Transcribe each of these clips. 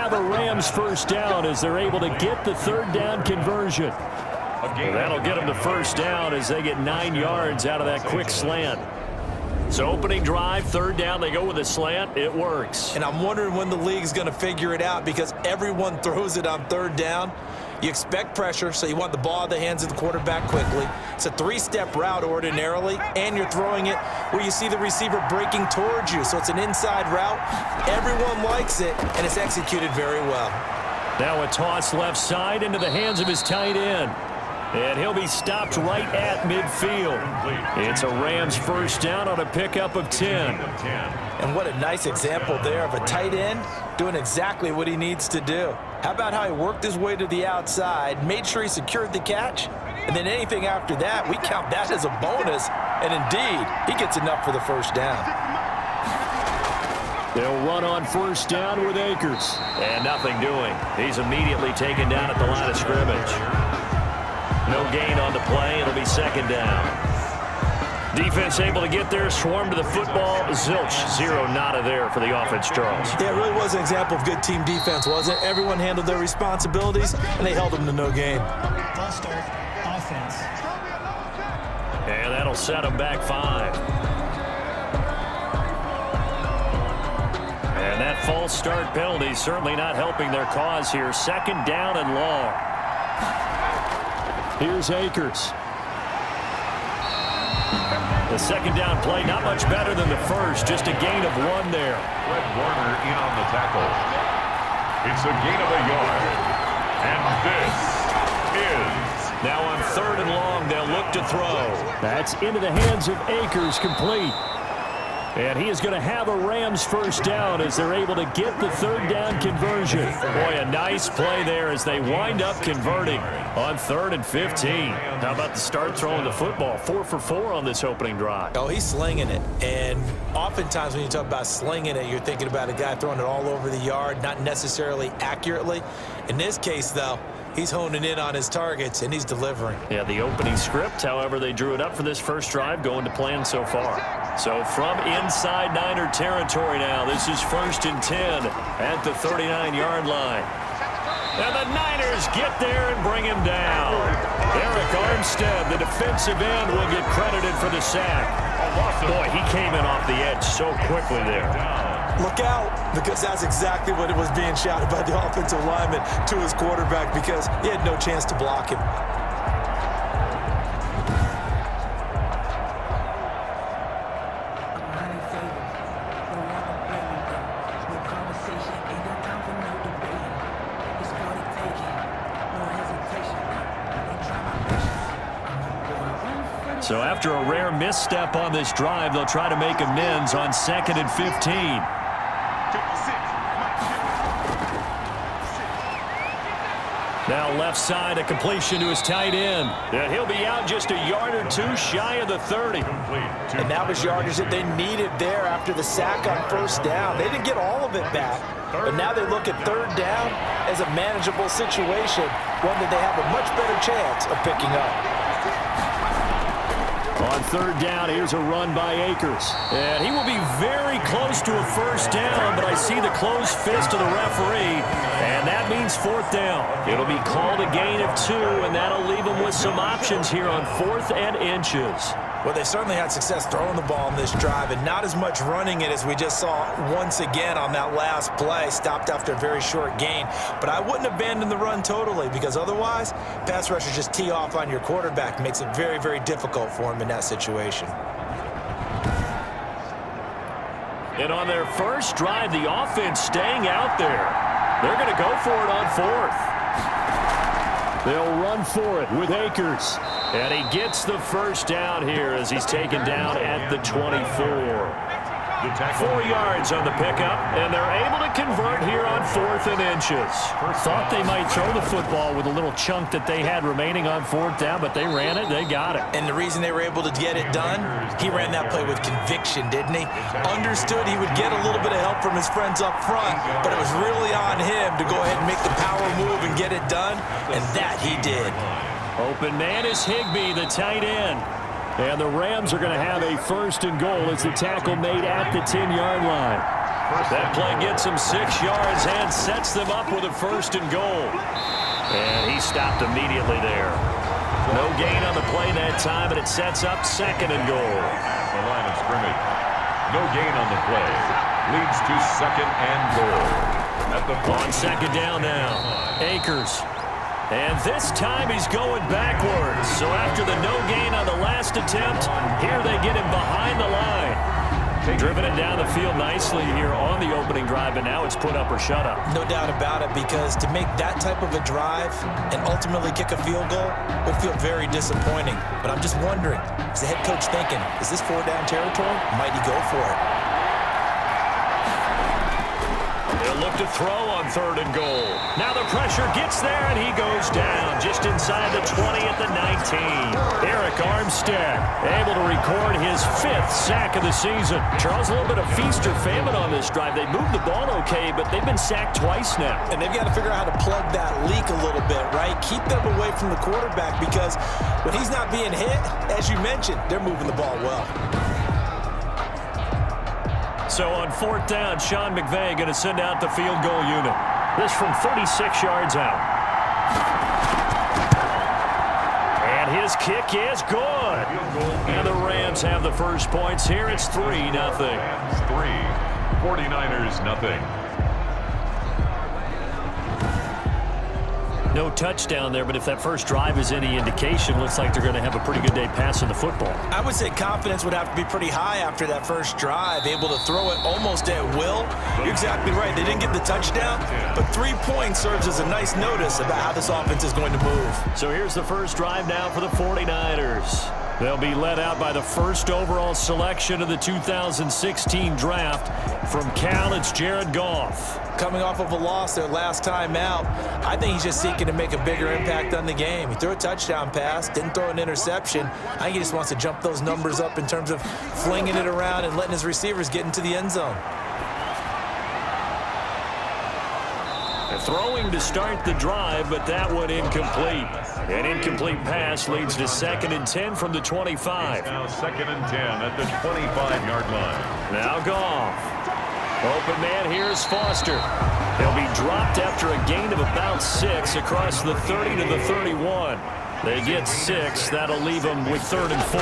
have a Rams first down as they're able to get the third down conversion. And that'll get them the first down as they get 9 yards out of that quick slant. So opening drive, third down, they go with a slant. It works. And I'm wondering when the league's going to figure it out because everyone throws it on third down. You expect pressure, so you want the ball in the hands of the quarterback quickly. It's a 3-step route ordinarily, and you're throwing it where you see the receiver breaking towards you. So it's an inside route. Everyone likes it, and it's executed very well. Now a toss left side into the hands of his tight end. And he'll be stopped right at midfield. It's a Rams first down on a pickup of 10. And what a nice example there of a tight end doing exactly what he needs to do. How about how he worked his way to the outside, made sure he secured the catch, and then anything after that, we count that as a bonus. And indeed, he gets enough for the first down. They'll run on first down with Akers. And nothing doing. He's immediately taken down at the line of scrimmage. No gain on the play. It'll be second down. Defense able to get there, swarm to the football. Zilch, 0 nada there for the offense, Charles. Yeah, it really was an example of good team defense, wasn't it? Everyone handled their responsibilities, and they held them to no gain. Ball start, offense. And that'll set them back 5. And that false start penalty certainly not helping their cause here. Second down and long. Here's Akers. The second down play, not much better than the first. Just a gain of 1 there. Fred Warner in on the tackle. It's a gain of a yard. And this is... Now on third and long, they'll look to throw. That's into the hands of Akers, complete. And he is going to have a Rams first down as they're able to get the third down conversion. Boy, a nice play there as they wind up converting on 3rd and 15. How about the start throwing the football? 4 for 4 on this opening drive. Oh, he's slinging it. And oftentimes when you talk about slinging it, you're thinking about a guy throwing it all over the yard, not necessarily accurately. In this case, though, he's honing in on his targets, and he's delivering. Yeah, the opening script, however, they drew it up for this first drive, going to plan so far. So from inside Niner territory now, this is 1st and 10 at the 39-yard line. And the Niners get there and bring him down. Eric Armstead, the defensive end, will get credited for the sack. Boy, he came in off the edge so quickly there. Look out, because that's exactly what it was being shouted by the offensive lineman to his quarterback because he had no chance to block him. So after a rare misstep on this drive, they'll try to make amends on 2nd and 15. Now left side, a completion to his tight end. And he'll be out just a yard or 2 shy of the 30. And that was yardage that they needed there after the sack on first down. They didn't get all of it back, but now they look at third down as a manageable situation, one that they have a much better chance of picking up. On third down, here's a run by Akers. And he will be very close to a first down, but I see the closed fist of the referee, and that means 4th down. It'll be called a gain of 2, and that'll leave them with some options here on 4th and inches. Well, they certainly had success throwing the ball on this drive and not as much running it as we just saw once again on that last play, stopped after a very short gain. But I wouldn't abandon the run totally because otherwise, pass rushers just tee off on your quarterback. Makes it very, very difficult for him in that situation. And on their first drive, the offense staying out there. They're going to go for it on 4th. They'll run for it with Akers. And he gets the first down here as he's taken down at the 24. 4 yards on the pickup, and they're able to convert here on 4th and inches. Thought they might throw the football with a little chunk that they had remaining on 4th down, but they ran it, they got it. And the reason they were able to get it done, he ran that play with conviction, didn't he? Understood he would get a little bit of help from his friends up front, but it was really on him to go ahead and make the power move and get it done, and that he did. Open man is Higbee, the tight end. And the Rams are going to have a first and goal as the tackle made at the 10-yard line. That play gets them 6 yards and sets them up with a first and goal. And he stopped immediately there. No gain on the play that time, and it sets up second and goal. The line of scrimmage. No gain on the play. Leads to second and goal. At the on second down now, Akers. And this time he's going backwards. So after the no gain on the last attempt, here they get him behind the line. Driven it down the field nicely here on the opening drive, and now it's put up or shut up. No doubt about it, because to make that type of a drive and ultimately kick a field goal would feel very disappointing. But I'm just wondering, is the head coach thinking, is this 4-down territory? Might he go for it? They'll look to throw on third and goal. Now the pressure gets there, and he goes down just inside the 20 at the 19. Eric Armstead able to record his 5th sack of the season. Charles, a little bit of feast or famine on this drive. They moved the ball okay, but they've been sacked twice now. And they've got to figure out how to plug that leak a little bit, right? Keep them away from the quarterback, because when he's not being hit, as you mentioned, they're moving the ball well. So on 4th down, Sean McVay going to send out the field goal unit. This from 36 yards out. And his kick is good. And the Rams have the first points here. It's 3-0. Rams 3, 49ers nothing. No touchdown there, but if that first drive is any indication, looks like they're going to have a pretty good day passing the football. I would say confidence would have to be pretty high after that first drive, able to throw it almost at will. You're exactly right. They didn't get the touchdown, but 3 points serves as a nice notice about how this offense is going to move. So here's the first drive now for the 49ers. They'll be led out by the first overall selection of the 2016 draft. From Cal, it's Jared Goff. Coming off of a loss their last time out, I think he's just seeking to make a bigger impact on the game. He threw a touchdown pass, didn't throw an interception. I think he just wants to jump those numbers up in terms of flinging it around and letting his receivers get into the end zone. Throwing to start the drive, but that one incomplete. An incomplete pass leads to 2nd and 10 from the 25. Now 2nd and 10 at the 25-yard line. Now Goff. Open man, here's Foster. He'll be dropped after a gain of about 6 across the 30 to the 31. They get 6. That'll leave them with 3rd and 4.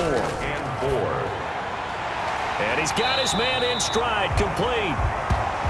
And he's got his man in stride, complete.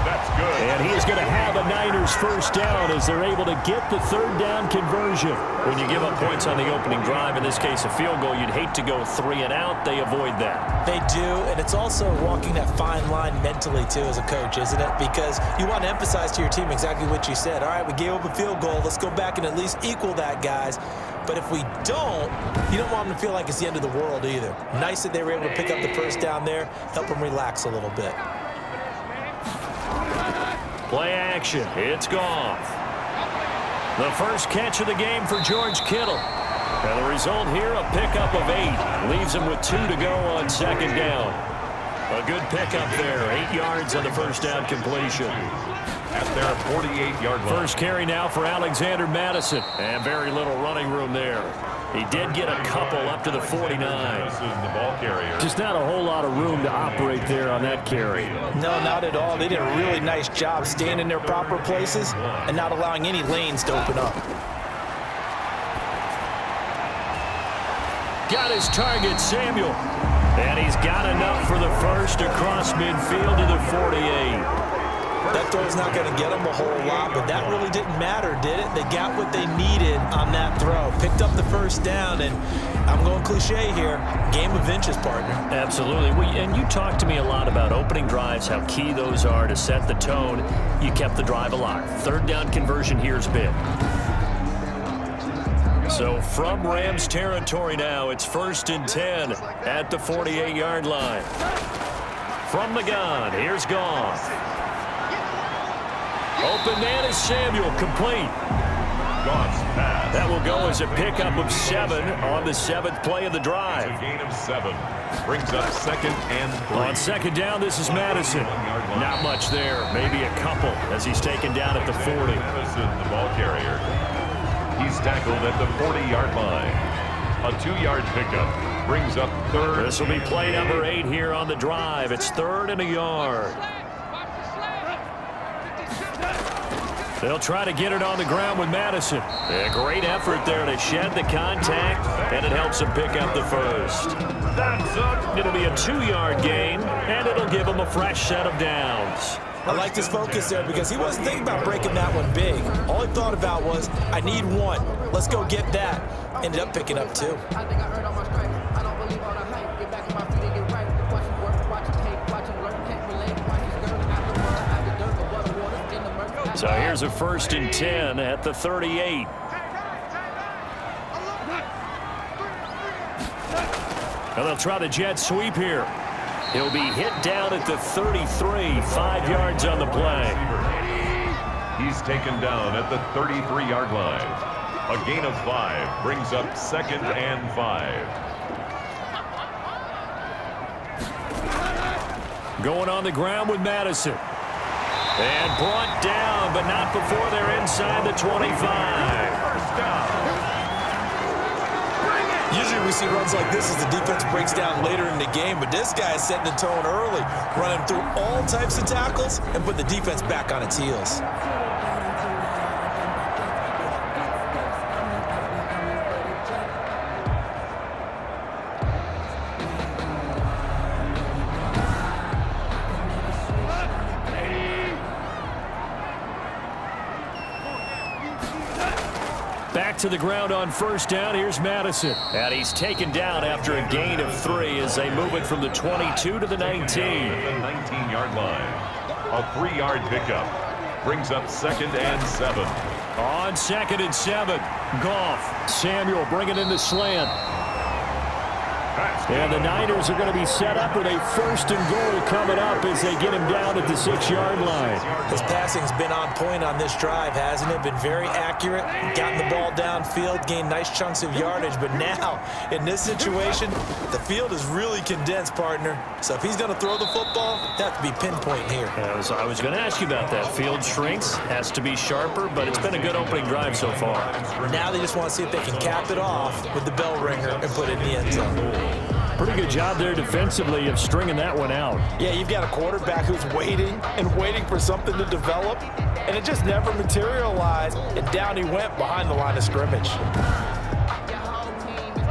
That's good. And he is going to have a Niners first down as they're able to get the 3rd down conversion. When you give up points on the opening drive, in this case a field goal, you'd hate to go 3 and out. They avoid that. They do, and it's also walking that fine line mentally, too, as a coach, isn't it? Because you want to emphasize to your team exactly what you said. All right, we gave up a field goal. Let's go back and at least equal that, guys. But if we don't, you don't want them to feel like it's the end of the world either. Nice that they were able to pick up the first down there, help them relax a little bit. Play action. It's Goff. The first catch of the game for George Kittle. And the result here, a pickup of 8. Leaves him with 2 to go on 2nd down. A good pickup there. 8 yards on the first down completion. At their 48-yard line. First carry now for Alexander Mattison. And very little running room there. He did get a couple up to the 49. The ball carrier. Just not a whole lot of room to operate there on that carry. No, not at all. They did a really nice job staying in their proper places and not allowing any lanes to open up. Got his target, Samuel. And he's got enough for the first across midfield to the 48. That throw's not going to get them a whole lot, but that really didn't matter, did it? They got what they needed on that throw. Picked up the first down, and I'm going cliche here, game of inches, partner. Absolutely. And you talked to me a lot about opening drives, how key those are to set the tone. You kept the drive alive. 3rd down conversion here's big. So from Rams territory now, it's 1st and 10 at the 48-yard line. From the gun, here's Goff. Open man is Samuel, complete. Goff's pass. That will go as a pickup of 7 on the 7th play of the drive. It's a gain of 7. Brings up 2nd and 3. On 2nd down, this is Madison. Not much there, maybe a couple as he's taken down at the 40. Madison, the ball carrier. He's tackled at the 40-yard line. A 2-yard pickup brings up third. This will be play number 8 here on the drive. It's 3rd and a yard. They'll try to get it on the ground with Madison. A great effort there to shed the contact, and it helps him pick up the first. That's up. It'll be a 2-yard gain, and it'll give him a fresh set of downs. I liked his focus there because he wasn't thinking about breaking that one big. All he thought about was, I need one. Let's go get that. Ended up picking up 2. So here's a 1st and 10 at the 38. And they'll try the jet sweep here. He'll be hit down at the 33, 5 yards on the play. He's taken down at the 33-yard line. A gain of 5 brings up 2nd and 5. Going on the ground with Madison. And brought down, but not before they're inside the 25. First down. Usually we see runs like this as the defense breaks down later in the game, but this guy is setting the tone early, running through all types of tackles and put the defense back on its heels. Back to the ground on 1st down. Here's Madison. And he's taken down after a gain of 3 as they move it from the 22 to the 19. At the 19-yard line. A 3-yard pickup brings up 2nd and 7. On 2nd and 7. Goff. Samuel bringing in the slant. And the Niners are going to be set up with a 1st and goal coming up as they get him down at the 6-yard line. His passing's been on point on this drive, hasn't it? Been very accurate, gotten the ball downfield, gained nice chunks of yardage. But now, in this situation, the field is really condensed, partner. So if he's going to throw the football, that has to be pinpoint here. I was going to ask you about that. Field shrinks, has to be sharper, but it's been a good opening drive so far. Now they just want to see if they can cap it off with the bell ringer and put it in the end zone. Pretty good job there defensively of stringing that one out. Yeah, you've got a quarterback who's waiting and waiting for something to develop, and it just never materialized, and down he went behind the line of scrimmage.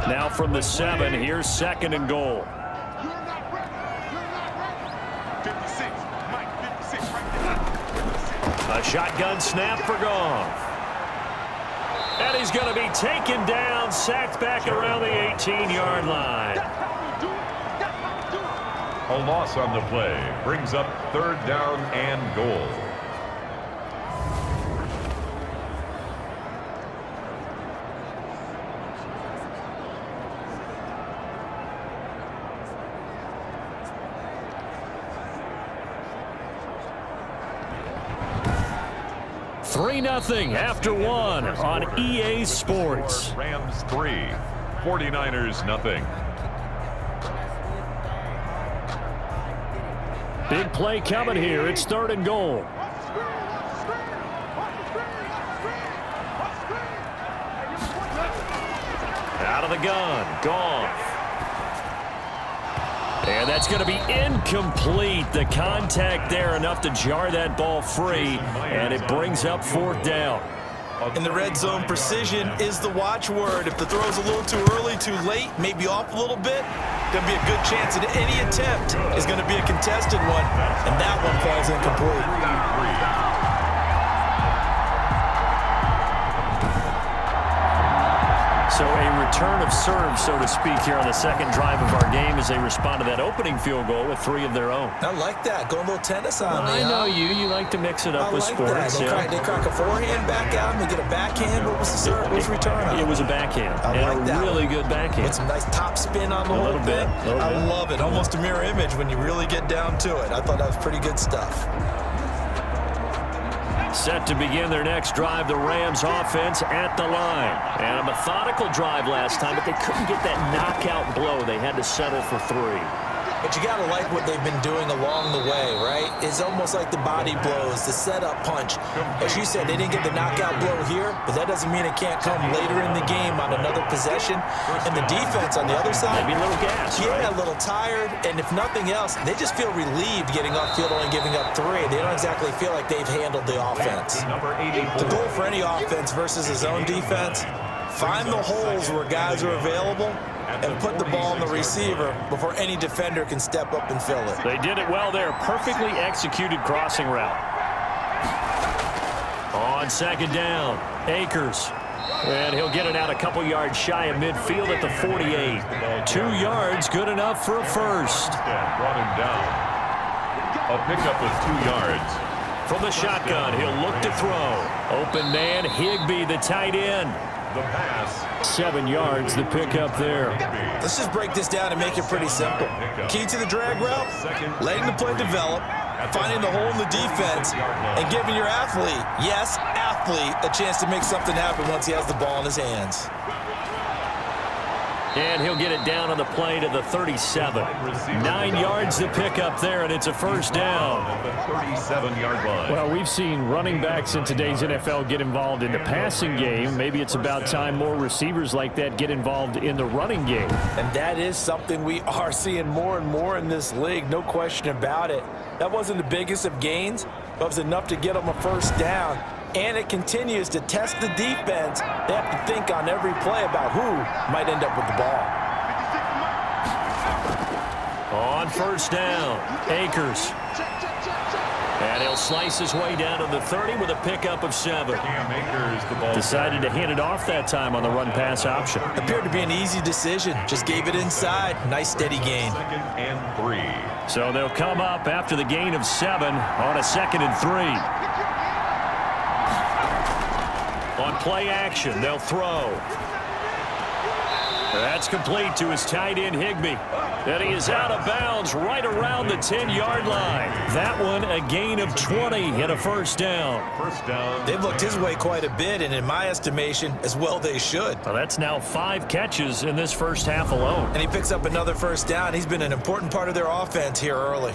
Now from the 7, here's 2nd and goal. A shotgun snap for Goff. And he's going to be taken down, sacked back around the 18-yard line. A loss on the play brings up 3rd down and goal. Three 3-0 after 1 on EA Sports. Rams 3, 49ers 0. Big play coming here. It's 3rd and goal. Out of the gun. Goff. And that's going to be incomplete. The contact there enough to jar that ball free. And it brings up 4th down. In the red zone, precision is the watchword. If the throw's a little too early, too late, maybe off a little bit, going to be a good chance that any attempt is going to be a contested one, and that one falls incomplete. So a return of serve, so to speak, here on the 2nd drive of our game as they respond to that opening field goal with 3 of their own. I like that. Going a little tennis on me. I know you. You like to mix it up with like sports. that. They crack a forehand back out and they get a backhand. What was the serve? What was the return on? It was a backhand. I and like a that really one. good backhand. With some nice top spin on the whole little bit, thing. I love it. Almost a mirror image when you really get down to it. I thought that was pretty good stuff. Set to begin their next drive, the Rams offense at the line. And a methodical drive last time, but they couldn't get that knockout blow. They had to settle for 3. But you got to like what they've been doing along the way, right? It's almost like the body blows, the setup punch. As you said, they didn't get the knockout blow here, but that doesn't mean it can't come later in the game on another possession. And the defense on the other side, Maybe a little gas, yeah, right? a little tired. And if nothing else, they just feel relieved getting upfield, only giving up 3. They don't exactly feel like they've handled the offense. Number 84. The goal for any offense versus his own defense, find the holes where guys are available and put the ball on the receiver before any defender can step up and fill it. They did it well there. Perfectly executed crossing route. On second down, Akers. And he'll get it out a couple yards shy of midfield at the 48. 2 yards, good enough for a first. Brought him down. A pickup of 2 yards. From the shotgun, he'll look to throw. Open man, Higbee, the tight end. The pass. 7 yards, the pickup there. Let's just break this down and make it pretty simple. Key to the drag route, letting the play develop, finding the hole in the defense, and giving your athlete, yes, athlete, a chance to make something happen once he has the ball in his hands. And he'll get it down on the play to the 37. 9 yards to pick up there, and it's a first down. At the 37-yard line. Well, we've seen running backs in today's NFL get involved in the passing game. Maybe it's about time more receivers like that get involved in the running game. And that is something we are seeing more and more in this league, no question about it. That wasn't the biggest of gains, but it was enough to get them a first down. And it continues to test the defense. They have to think on every play about who might end up with the ball. On first down, Akers. And he'll slice his way down to the 30 with a pickup of 7. Cam Akers, the ball. Decided to hand it off that time on the run-pass option. Appeared to be an easy decision. Just gave it inside. Nice steady gain. 2nd and 3. So they'll come up after the gain of 7 on a 2nd and 3. On play action, they'll throw. That's complete to his tight end, Higbee. And he is out of bounds right around the 10-yard line. That one a gain of 20 and a first down. First down. They've looked his way quite a bit, and in my estimation, as well they should. Well, that's now 5 catches in this first half alone. And he picks up another first down. He's been an important part of their offense here early.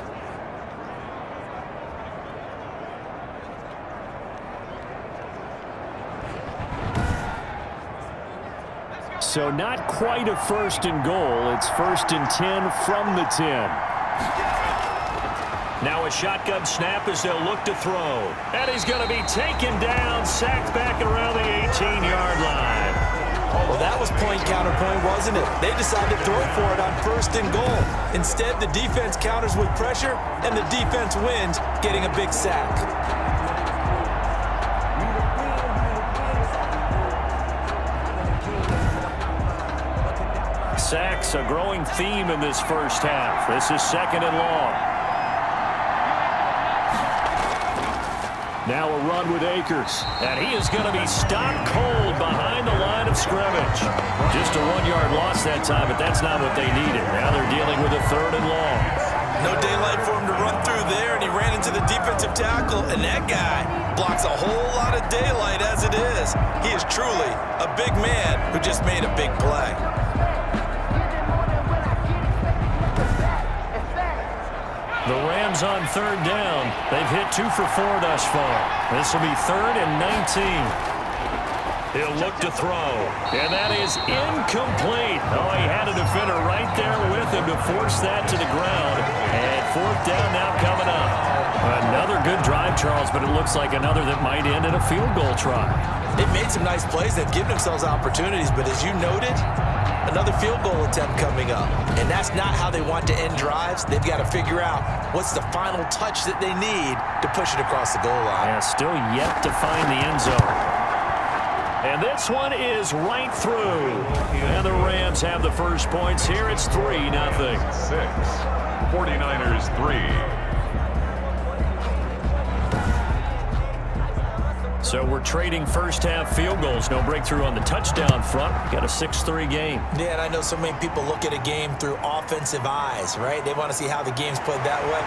So not quite a first and goal. It's 1st and 10 from the 10. Now a shotgun snap as they'll look to throw. And he's going to be taken down, sacked back at around the 18-yard line. Well, that was point counterpoint, wasn't it? They decided to throw for it on 1st and goal. Instead, the defense counters with pressure, and the defense wins, getting a big sack. Sacks, a growing theme in this first half. This is 2nd and long. Now a run with Akers. And he is going to be stopped cold behind the line of scrimmage. Just a 1-yard loss that time, but that's not what they needed. Now they're dealing with a 3rd and long. No daylight for him to run through there, and he ran into the defensive tackle, and that guy blocks a whole lot of daylight as it is. He is truly a big man who just made a big play. The Rams on 3rd down. They've hit 2 for 4 thus far. This will be 3rd and 19. He'll look to throw. And that is incomplete. Oh, he had a defender right there with him to force that to the ground. And 4th down now coming up. Another good drive, Charles, but it looks like another that might end in a field goal try. They've made some nice plays. They've given themselves opportunities, but as you noted, another field goal attempt coming up. And that's not how they want to end drives. They've got to figure out what's the final touch that they need to push it across the goal line. Yeah, still yet to find the end zone. And this one is right through. And the Rams have the first points here. It's 3-0. 6. 49ers 3. So we're trading first half field goals. No breakthrough on the touchdown front. Got a 6-3 game. Yeah, and I know so many people look at a game through offensive eyes, right? They want to see how the game's played that way.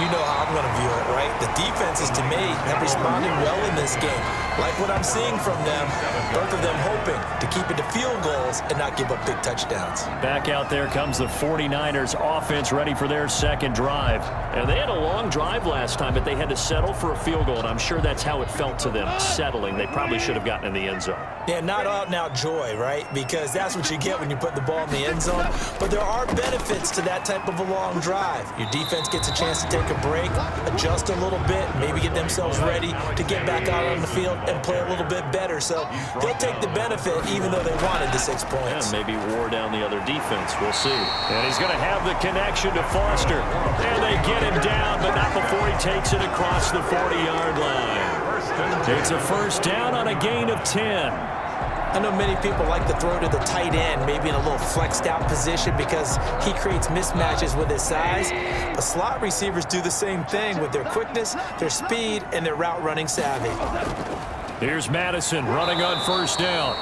You know how I'm going to view it, right? The defenses, to me, have responded well in this game. Like what I'm seeing from them, both of them hoping to keep it to field goals and not give up big touchdowns. Back out there comes the 49ers offense ready for their second drive. And they had a long drive last time, but they had to settle for a field goal, and I'm sure that's how it felt to them, settling. They probably should have gotten in the end zone. Yeah, not out and out joy, right? Because that's what you get when you put the ball in the end zone. But there are benefits to that type of a long drive. Your defense gets a chance to take a break, adjust a little bit, maybe get themselves ready to get back out on the field and play a little bit better. So they'll take the benefit even though they wanted the 6 points. And maybe wore down the other defense. We'll see. And he's going to have the connection to Foster. And they get him down, but not before he takes it across the 40-yard line. It's a first down on a gain of 10. I know many people like to throw to the tight end, maybe in a little flexed out position because he creates mismatches with his size. But slot receivers do the same thing with their quickness, their speed, and their route running savvy. Here's Madison running on first down.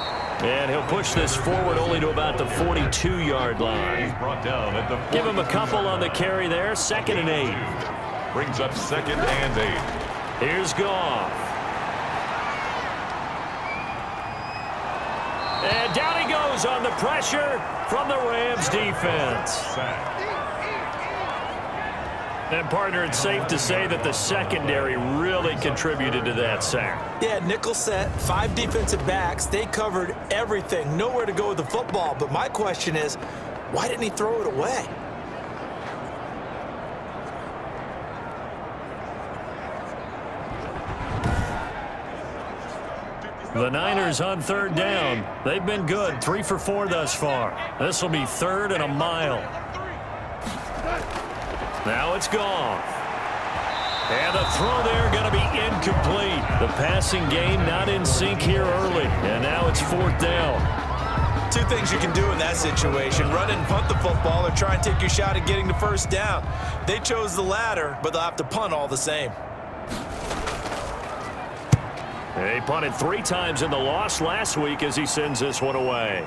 And he'll push this forward only to about the 42-yard line. He's brought down at the 40. Give him a couple on the carry there. 2nd and 8. Brings up 2nd and 8. Here's Goff. And down he goes on the pressure from the Rams defense. Sack. And, partner, it's safe to say that the secondary really contributed to that sack. Yeah, nickel set, 5 defensive backs. They covered everything. Nowhere to go with the football. But my question is, why didn't he throw it away? The Niners on 3rd down. They've been good, 3 for 4 thus far. This will be 3rd and a mile. Now it's Goff. And the throw there going to be incomplete. The passing game not in sync here early. And now it's 4th down. 2 things you can do in that situation. Run and punt the football or try and take your shot at getting the first down. They chose the latter, but they'll have to punt all the same. He punted 3 times in the loss last week as he sends this one away.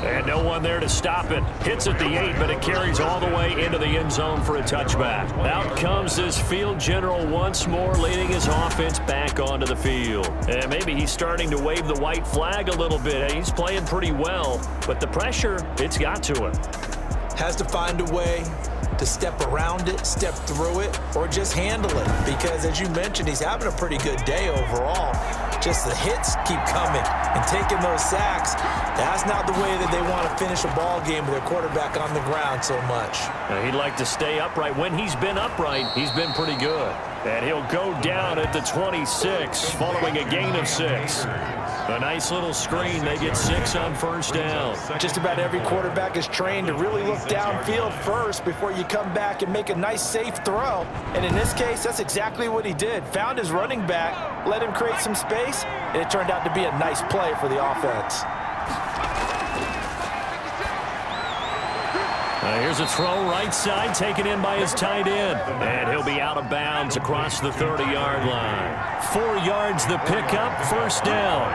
And no one there to stop it. Hits at the 8, but it carries all the way into the end zone for a touchback. Out comes this field general once more, leading his offense back onto the field. And maybe he's starting to wave the white flag a little bit. He's playing pretty well, but the pressure, it's got to him. Has to find a way to step around it, step through it, or just handle it. Because, as you mentioned, he's having a pretty good day overall. Just the hits keep coming and taking those sacks. That's not the way that they want to finish a ball game with their quarterback on the ground so much. Now, he'd like to stay upright. When he's been upright, he's been pretty good. And he'll go down at the 26, following a gain of 6. A nice little screen. They get 6 on first down. Just about every quarterback is trained to really look downfield first before you come back and make a nice, safe throw. And in this case, that's exactly what he did. Found his running back, let him create some space, and it turned out to be a nice play for the offense. Here's a throw right side, taken in by his tight end. And he'll be out of bounds across the 30-yard line. 4 yards the pickup, first down.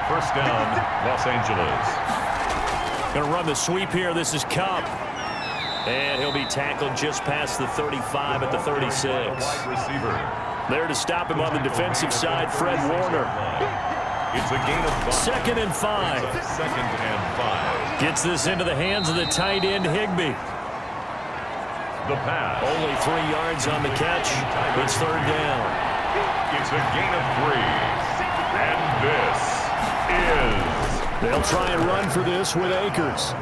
First down, Los Angeles. Going to run the sweep here. This is Kupp. And he'll be tackled just past the 35 at the 36. Wide receiver. There to stop him on the defensive side, Fred Warner. It's a gain of 5. 2nd and 5. 2nd and 5. Gets this into the hands of the tight end, Higbee. The pass. Only 3 yards on the catch. It's 3rd down. It's a gain of 3. And this is... They'll try and run for this with Akers.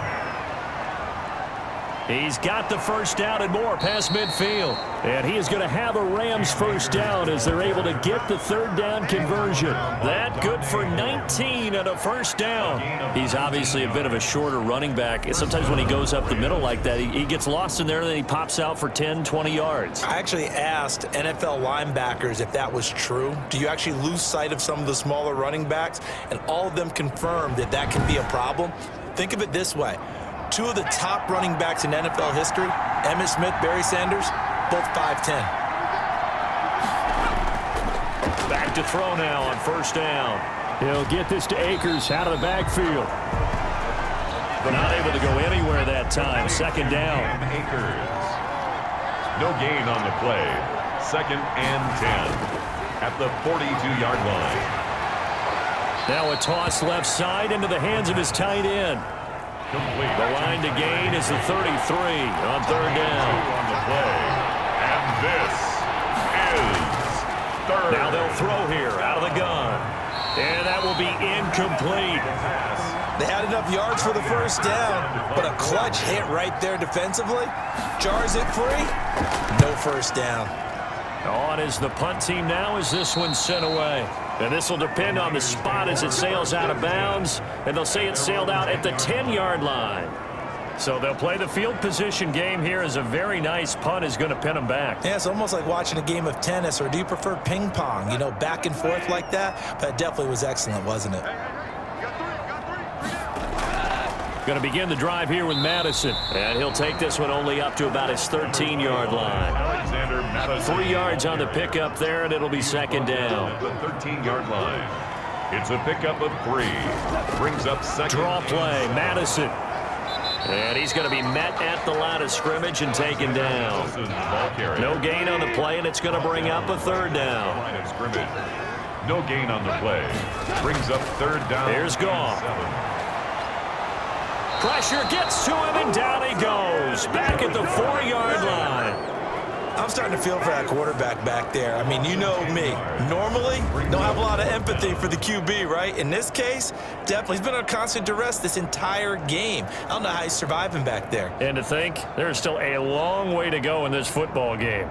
He's got the first down and more past midfield. And he is going to have a Rams first down as they're able to get the 3rd down conversion. That good for 19 and a first down. He's obviously a bit of a shorter running back. Sometimes when he goes up the middle like that, he gets lost in there and then he pops out for 10, 20 yards. I actually asked NFL linebackers if that was true. Do you actually lose sight of some of the smaller running backs? And all of them confirmed that that can be a problem. Think of it this way. 2 of the top running backs in NFL history, Emmitt Smith, Barry Sanders, both 5'10". Back to throw now on first down. He'll get this to Akers out of the backfield. Not able to go anywhere that time. 2nd down. Akers. No gain on the play. 2nd and 10. at the 42-yard line. Now a toss left side into the hands of his tight end. Complete. The line to gain is the 33 on third down. On the play. And this is third. Now they'll throw here out of the gun. And that will be incomplete. They had enough yards for the first down, but a clutch hit right there defensively. Jars it free. No first down. On is the punt team now as this one's sent away. And this will depend on the spot as it sails out of bounds. And they'll say it sailed out at the 10-yard line. So they'll play the field position game here as a very nice punt is going to pin them back. Yeah, it's almost like watching a game of tennis, or do you prefer ping pong? You know, back and forth like that? But it definitely was excellent, wasn't it? Going to begin the drive here with Madison. And he'll take this one only up to about his 13-yard line. Alexander Madison. 3 yards on the pickup there, and it'll be second down. At the 13-yard line. It's a pickup of 3. Brings up second. Draw play, Madison. And he's going to be met at the line of scrimmage and taken down. No gain on the play, and it's going to bring up a third down. Line of scrimmage. No gain on the play. Brings up third down. Here's Goff. 7. Pressure gets to him, and down he goes. Back at the 4-yard line. I'm starting to feel for that quarterback back there. I mean, you know me. Normally, don't have a lot of empathy for the QB, right? In this case, definitely. He's been on constant duress this entire game. I don't know how he's surviving back there. And to think, there's still a long way to go in this football game.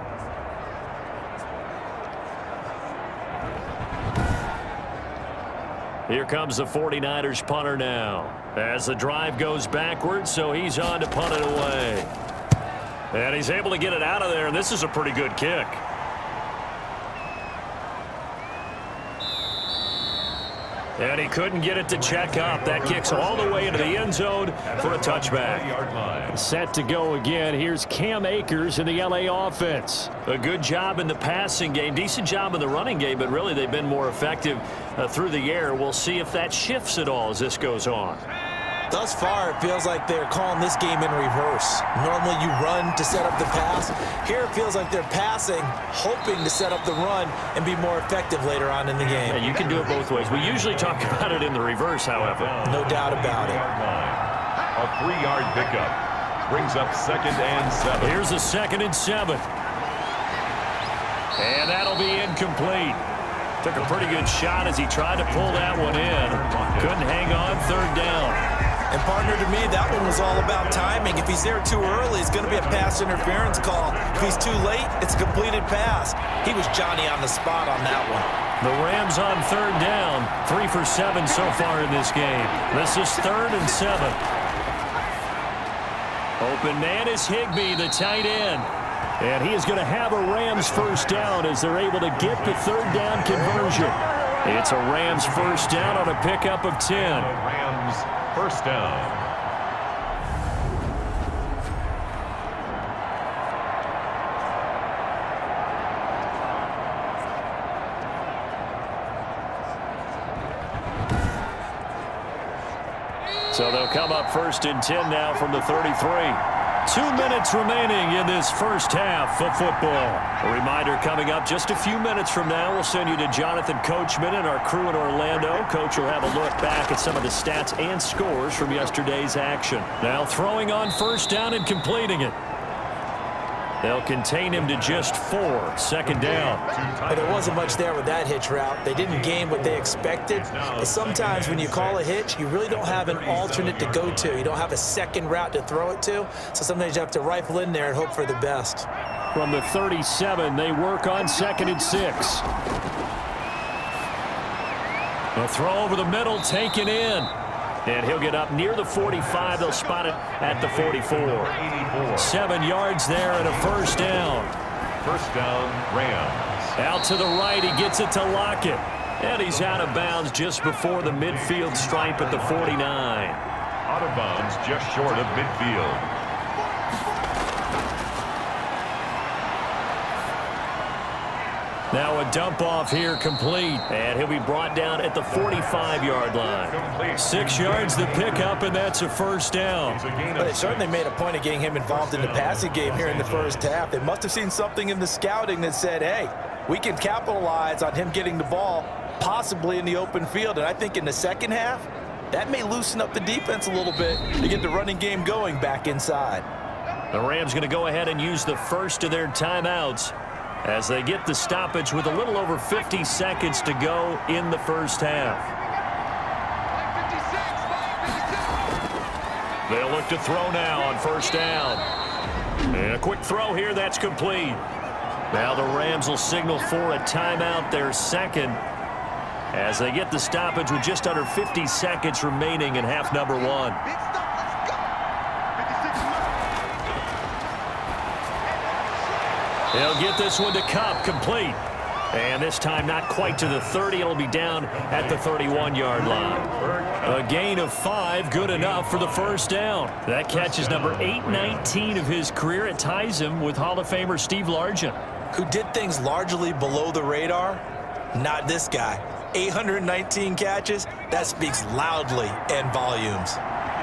Here comes the 49ers punter now. As the drive goes backwards, so he's on to punt it away. And he's able to get it out of there, and this is a pretty good kick. And he couldn't get it to check up. That kicks all the way into the end zone for a touchback. Set to go again. Here's Cam Akers in the LA offense. A good job in the passing game. Decent job in the running game, but really they've been more effective through the air. We'll see if that shifts at all as this goes on. Thus far, it feels like they're calling this game in reverse. Normally, you run to set up the pass. Here, it feels like they're passing, hoping to set up the run and be more effective later on in the game. Yeah, you can do it both ways. We usually talk about it in the reverse, however. No doubt about it. A 3-yard pickup. Brings up second and 7. Here's a 2nd and 7. And that'll be incomplete. Took a pretty good shot as he tried to pull that one in. Couldn't hang on, 3rd down. And partner, to me, that one was all about timing. If he's there too early, it's going to be a pass interference call. If he's too late, it's a completed pass. He was Johnny on the spot on that one. The Rams on 3rd down. 3 for 7 so far in this game. This is 3rd and 7. Open man is Higbee, the tight end. And he is going to have a Rams first down as they're able to get the 3rd down conversion. It's a Rams first down on a pickup of 10. Rams first down. So they'll come up 1st and 10 now from the 33. 2 minutes remaining in this first half of football. A reminder coming up just a few minutes from now. We'll send you to Jonathan Coachman and our crew in Orlando. Coach will have a look back at some of the stats and scores from yesterday's action. Now throwing on 1st down and completing it. They'll contain him to just 4. 2nd down. But there wasn't much there with that hitch route. They didn't gain what they expected. But sometimes when you call a hitch, you really don't have an alternate to go to. You don't have a second route to throw it to. So sometimes you have to rifle in there and hope for the best. From the 37, they work on 2nd and 6. A throw over the middle, taken in. And he'll get up near the 45. They'll spot it at the 44. 7 yards there and a first down. First down, Rams. Out to the right, he gets it to Lockett. And he's out of bounds just before the midfield stripe at the 49. Out of bounds just short of midfield. Now a dump off here complete. And he'll be brought down at the 45-yard line. 6 yards to pick up, and that's a first down. But they certainly made a point of getting him involved in the passing game here in the first half. They must have seen something in the scouting that said, hey, we can capitalize on him getting the ball possibly in the open field. And I think in the second half, that may loosen up the defense a little bit to get the running game going back inside. The Rams going to go ahead and use the first of their timeouts as they get the stoppage with a little over 50 seconds to go in the first half. They'll look to throw now on first down. And a quick throw here, that's complete. Now the Rams will signal for a timeout, their second, as they get the stoppage with just under 50 seconds remaining in half number one. They'll get this one to Kupp, complete. And this time not quite to the 30. It'll be down at the 31-yard line. A gain of 5, good enough for the first down. That catch is number 819 of his career. It ties him with Hall of Famer Steve Largent, who did things largely below the radar. Not this guy. 819 catches, that speaks loudly in volumes.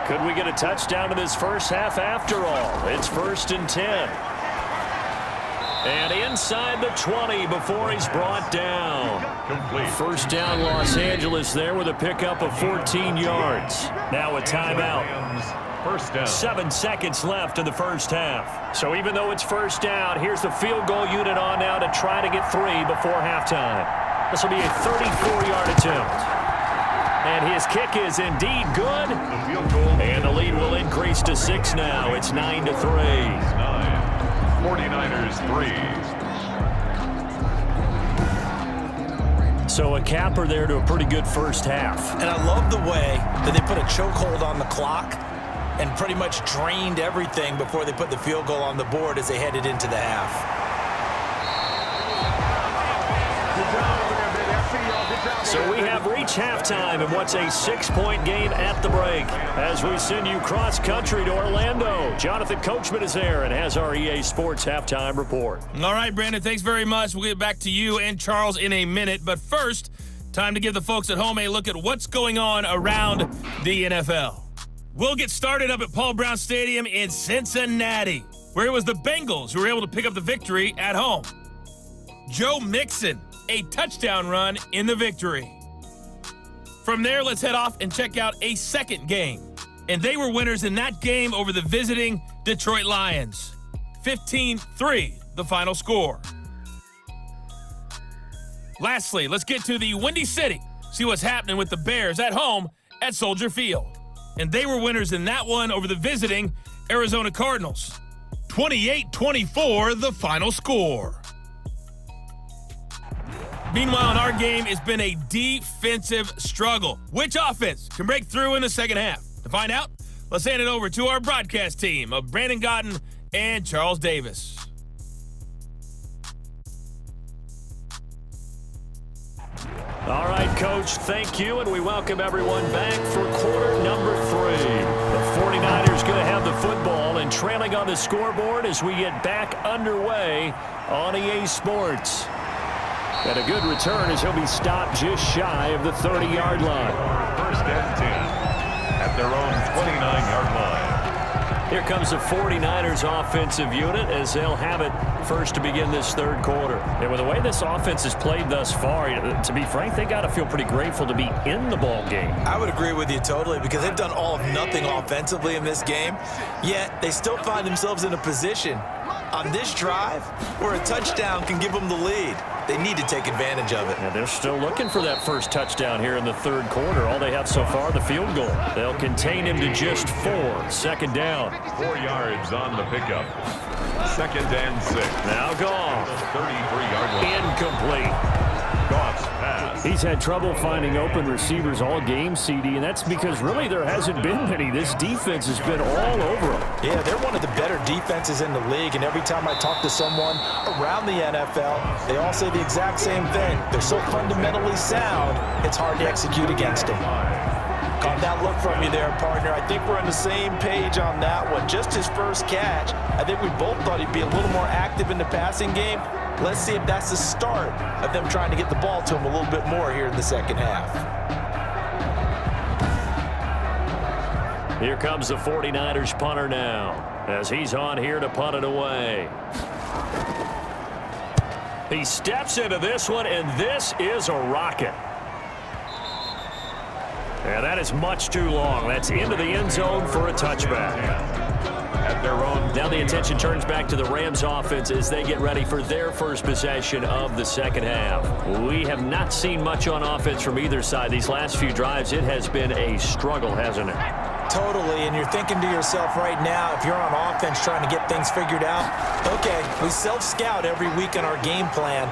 Could we get a touchdown in this first half after all? It's 1st and 10. And inside the 20 before he's brought down. Complete. First down, Los Angeles there with a pickup of 14 yards. Now a timeout. First down. 7 seconds left in the first half. So even though it's first down, here's the field goal unit on now to try to get 3 before halftime. This will be a 34-yard attempt. And his kick is indeed good. The field goal. And the lead will increase to 6 now. It's 9-3. 9. 49ers 3. So a capper there to a pretty good first half. And I love the way that they put a chokehold on the clock and pretty much drained everything before they put the field goal on the board as they headed into the half. So we have reached halftime in what's a 6-point game at the break. As we send you cross-country to Orlando, Jonathan Coachman is there and has our EA Sports halftime report. All right, Brandon, thanks very much. We'll get back to you and Charles in a minute. But first, time to give the folks at home a look at what's going on around the NFL. We'll get started up at Paul Brown Stadium in Cincinnati, where it was the Bengals who were able to pick up the victory at home. Joe Mixon, a touchdown run in the victory. From there, let's head off and check out a second game. And they were winners in that game over the visiting Detroit Lions. 15-3, the final score. Lastly, let's get to the Windy City. See what's happening with the Bears at home at Soldier Field. And they were winners in that one over the visiting Arizona Cardinals. 28-24, the final score. Meanwhile, in our game, it's been a defensive struggle. Which offense can break through in the second half? To find out, let's hand it over to our broadcast team of Brandon Godden and Charles Davis. All right, Coach, thank you, and we welcome everyone back for quarter number 3. The 49ers going to have the football and trailing on the scoreboard as we get back underway on EA Sports. And a good return as he'll be stopped just shy of the 30-yard line. First and 10 at their own 29-yard line. Here comes the 49ers offensive unit as they'll have it first to begin this third quarter. And with the way this offense has played thus far, to be frank, they got to feel pretty grateful to be in the ball game. I would agree with you totally because they've done all of nothing offensively in this game, yet they still find themselves in a position on this drive where a touchdown can give them the lead. They need to take advantage of it. And they're still looking for that first touchdown here in the third quarter. All they have so far, the field goal. They'll contain him to just 4. Second down. 4 yards on the pickup. Second and 6. Now Goff. 33-yard line. Incomplete. Goff's pass. He's had trouble finding open receivers all game, CD, and that's because really there hasn't been many. This defense has been all over them. Yeah, they're one of the better defenses in the league, and every time I talk to someone around the NFL, they all say the exact same thing. They're so fundamentally sound, it's hard to execute against them. Caught that look from you there, partner. I think we're on the same page on that one. Just his first catch. I think we both thought he'd be a little more active in the passing game. Let's see if that's the start of them trying to get the ball to him a little bit more here in the second half. Here comes the 49ers punter now as he's on here to punt it away. He steps into this one, and this is a rocket. And that is much too long. That's into the end zone for a touchback. At their own. Now the attention turns back to the Rams offense as they get ready for their first possession of the second half. We have not seen much on offense from either side. These last few drives, it has been a struggle, hasn't it? Totally, and you're thinking to yourself right now, if you're on offense trying to get things figured out, okay, we self-scout every week on our game plan.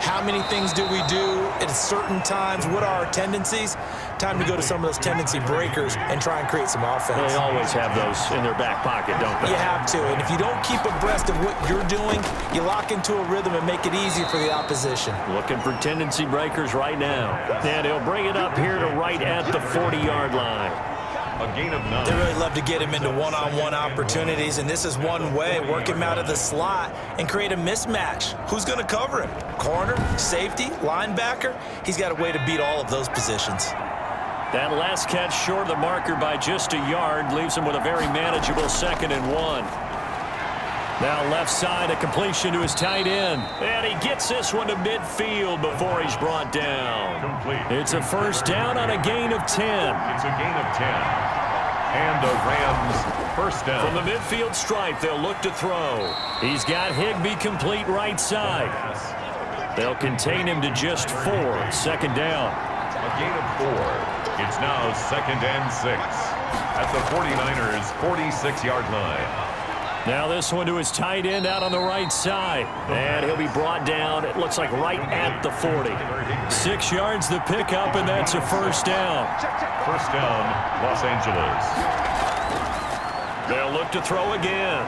How many things do we do at certain times? What are our tendencies? Time to go to some of those tendency breakers and try and create some offense. They always have those in their back pocket, don't they? You have to, and if you don't keep abreast of what you're doing, you lock into a rhythm and make it easy for the opposition. Looking for tendency breakers right now. And he'll bring it up here to right at the 40-yard line. A gain of 9. They really love to get him into one-on-one opportunities, and this is one way. Work him out of the slot and create a mismatch. Who's going to cover him? Corner, safety, linebacker? He's got a way to beat all of those positions. That last catch short of the marker by just a yard leaves him with a very manageable 2nd and 1. Now left side, a completion to his tight end. And he gets this one to midfield before he's brought down. Complete. It's a first down on a gain of 10. It's a gain of 10. And the Rams first down. From the midfield stripe, they'll look to throw. He's got Higbee complete right side. They'll contain him to just 4. 2nd down. A gain of 4. It's now 2nd and 6 at the 49ers 46-yard line. Now this one to his tight end out on the right side. And he'll be brought down, it looks like right at the 40. 6 yards the pickup, and that's a first down. First down, Los Angeles. They'll look to throw again.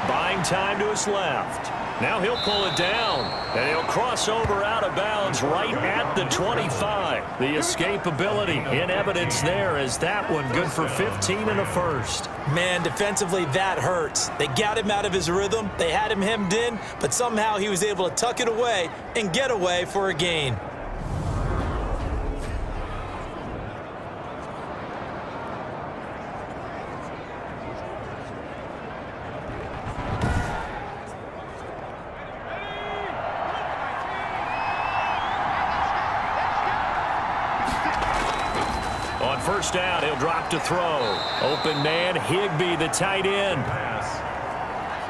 Buying time to his left. Now he'll pull it down, and he'll cross over out of bounds right at the 25. The escapability in evidence there as that one good for 15 and a first. Man, defensively, that hurts. They got him out of his rhythm. They had him hemmed in, but somehow he was able to tuck it away and get away for a gain. On first down, he'll drop to throw. Open man, Higbee, the tight end.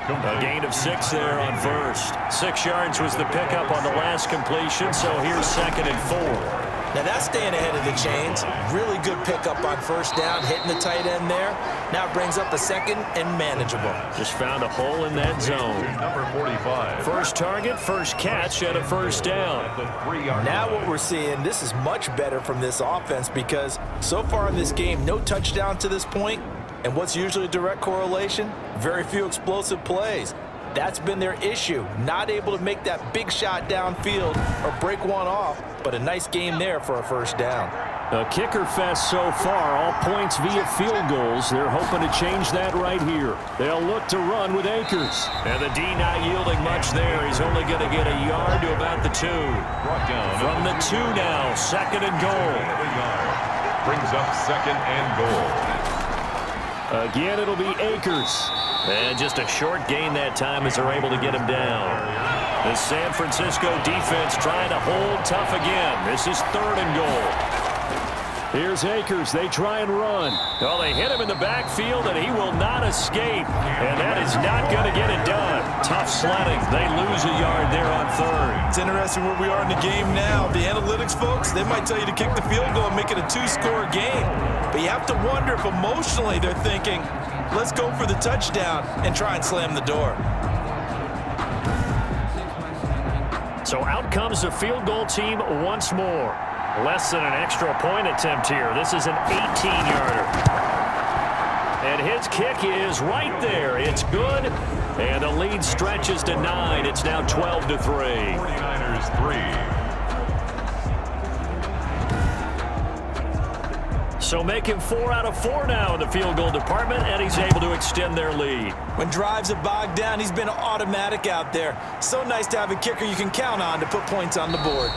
A gain of 6 there on first. 6 yards was the pickup on the last completion, so here's 2nd and 4. Now that's staying ahead of the chains. Really good pickup on first down, hitting the tight end there. Now it brings up a 2nd and manageable. Just found a hole in that zone. Number 45. First target, first catch, and a first down. The 3-yard Now line. what we're seeing, this is much better from this offense because so far in this game, no touchdown to this point. And what's usually a direct correlation? Very few explosive plays. That's been their issue, not able to make that big shot downfield or break one off, but a nice game there for a first down. A kicker fest so far, all points via field goals. They're hoping to change that right here. They'll look to run with Akers. And the D not yielding much there. He's only going to get a yard to about the 2. Brought down From the 2 now, 2nd and goal. Brings up 2nd and goal. Again, it'll be Akers. And just a short gain that time as they're able to get him down. The San Francisco defense trying to hold tough again. This is 3rd and goal. Here's Akers. They try and run. Well, they hit him in the backfield, and he will not escape. And that is not going to get it done. Tough sledding. They lose a yard there on 3rd. It's interesting where we are in the game now. The analytics folks, they might tell you to kick the field goal and make it a 2-score game. But you have to wonder if emotionally they're thinking, let's go for the touchdown and try and slam the door. So out comes the field goal team once more. Less than an extra point attempt here. This is an 18-yarder. And his kick is right there. It's good. And the lead stretches to 9. It's now 12-3. 49ers 3. So making 4 out of 4 now in the field goal department, and he's able to extend their lead. When drives are bogged down, he's been automatic out there. So nice to have a kicker you can count on to put points on the board.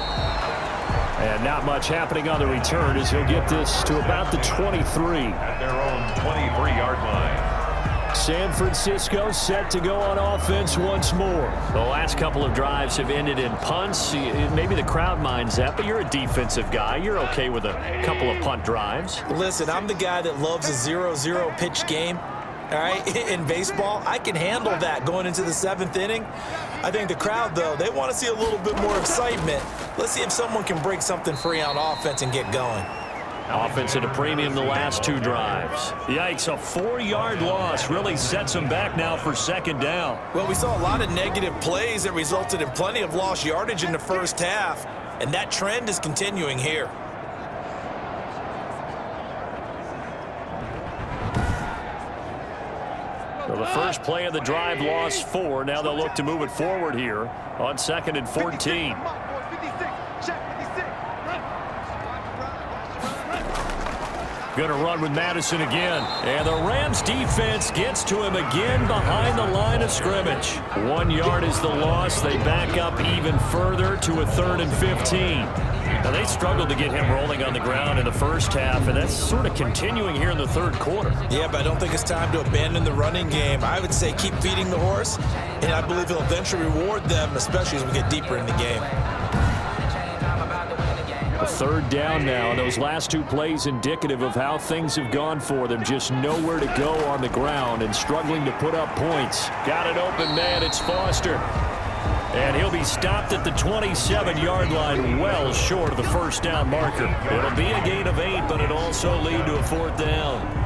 And not much happening on the return as he'll get this to about the 23. At their own 23-yard line. San Francisco set to go on offense once more. The last couple of drives have ended in punts. Maybe the crowd minds that, but you're a defensive guy. You're okay with a couple of punt drives. Listen, I'm the guy that loves a 0-0 pitch game. All right, in baseball, I can handle that going into the 7th inning. I think the crowd, though, they want to see a little bit more excitement. Let's see if someone can break something free on offense and get going. Offense at a premium the last 2 drives. Yikes, a 4-yard loss really sets them back now for 2nd down. Well, we saw a lot of negative plays that resulted in plenty of lost yardage in the first half, and that trend is continuing here. So the first play of the drive lost 4. Now they'll look to move it forward here on 2nd and 14. Going to run with Madison again. And the Rams defense gets to him again behind the line of scrimmage. 1 yard is the loss. They back up even further to a 3rd and 15. Now, they struggled to get him rolling on the ground in the first half, and that's sort of continuing here in the 3rd quarter. Yeah, but I don't think it's time to abandon the running game. I would say keep feeding the horse, and I believe he'll eventually reward them, especially as we get deeper in the game. A 3rd down now, and those last 2 plays indicative of how things have gone for them. Just nowhere to go on the ground and struggling to put up points. Got an open man, it's Foster. And he'll be stopped at the 27-yard line, well short of the 1st down marker. It'll be a gain of 8, but it'll also lead to a 4th down.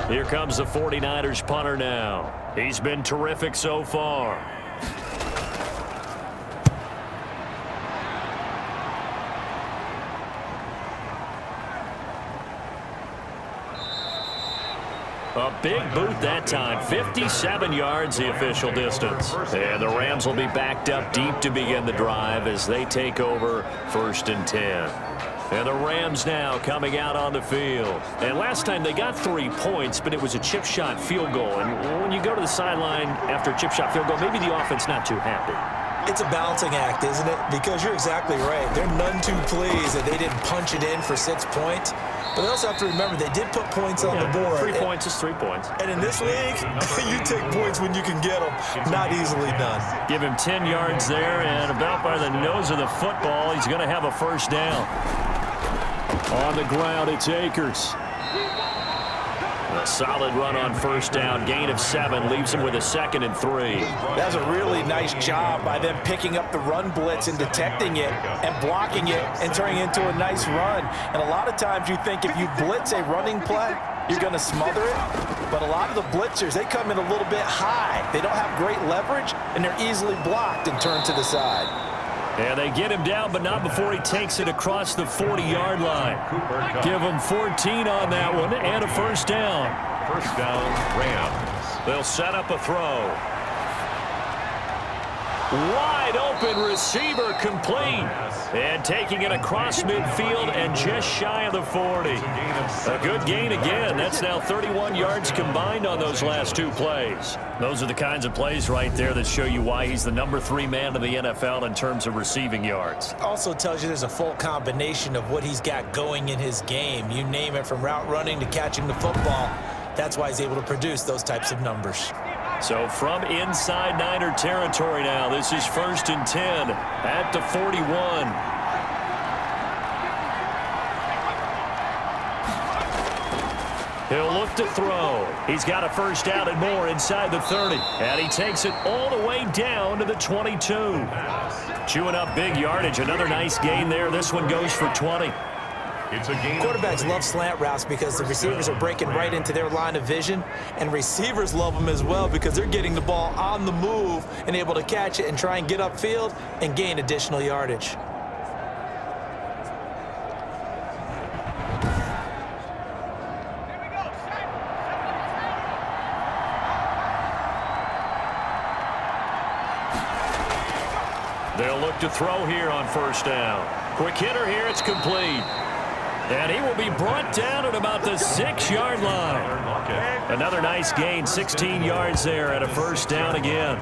Here comes the 49ers punter now. He's been terrific so far. A big boot that time. 57 yards the official distance. And the Rams will be backed up deep to begin the drive as they take over 1st and 10. And the Rams now coming out on the field. And last time they got 3 points, but it was a chip shot field goal. And when you go to the sideline after a chip shot field goal, maybe the offense not too happy. It's a balancing act, isn't it? Because you're exactly right. They're none too pleased that they didn't punch it in for 6 points. But they also have to remember they did put points on the board. 3 points is 3 points. And in this league, you take points when you can get them. Not easily done. Give him 10 yards there, and about by the nose of the football, he's going to have a 1st down. On the ground, it's Akers. A solid run on 1st down. Gain of 7 leaves him with a 2nd and 3. That's a really nice job by them picking up the run blitz and detecting it and blocking it and turning it into a nice run. And a lot of times you think if you blitz a running play, you're going to smother it. But a lot of the blitzers, they come in a little bit high. They don't have great leverage, and they're easily blocked and turned to the side. And they get him down, but not before he takes it across the 40-yard line. Give him 14 on that one and a 1st down. 1st down, Rams. They'll set up a throw. Wide open receiver complete. And taking it across midfield and just shy of the 40. A good gain again. That's now 31 yards combined on those last 2 plays. Those are the kinds of plays right there that show you why he's the number 3 man in the NFL in terms of receiving yards. Also tells you there's a full combination of what he's got going in his game. You name it, from route running to catching the football. That's why he's able to produce those types of numbers. So from inside Niner territory now, this is 1st and 10 at the 41. He'll look to throw. He's got a 1st down and more inside the 30. And he takes it all the way down to the 22. Chewing up big yardage. Another nice gain there. This one goes for 20. It's a gain. Quarterbacks love slant routes because the receivers are breaking right into their line of vision, and receivers love them as well because they're getting the ball on the move and able to catch it and try and get upfield and gain additional yardage. They'll look to throw here on first down. Quick hitter here. It's complete. And he will be brought down at about the 6-yard line. Another nice gain, 16 yards there at a first down again.